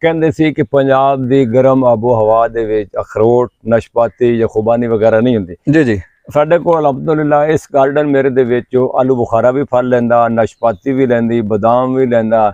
ਕਹਿੰਦੇ ਸੀ ਕਿ ਪੰਜਾਬ ਦੀ ਗਰਮ ਆਬੋ ਹਵਾ ਦੇ ਵਿੱਚ ਅਖਰੋਟ ਨਸ਼ਪਾਤੀ ਜਾਂ ਖੁਬਾਨੀ ਵਗੈਰਾ ਨਹੀਂ ਹੁੰਦੀ ਜੀ ਜੀ ਸਾਡੇ ਕੋਲ ਅਲਹਮਦੁਲਿਲਾ ਇਸ ਗਾਰਡਨ ਮੇਰੇ ਦੇ ਵਿੱਚ ਆਲੂ ਬੁਖਾਰਾ ਵੀ ਫਲ ਲੈਂਦਾ ਨਸ਼ਪਾਤੀ ਵੀ ਲੈਂਦੀ ਬਾਦਾਮ ਵੀ ਲੈਂਦਾ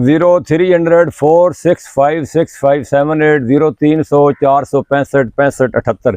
0300-465-6578 0300-465-6578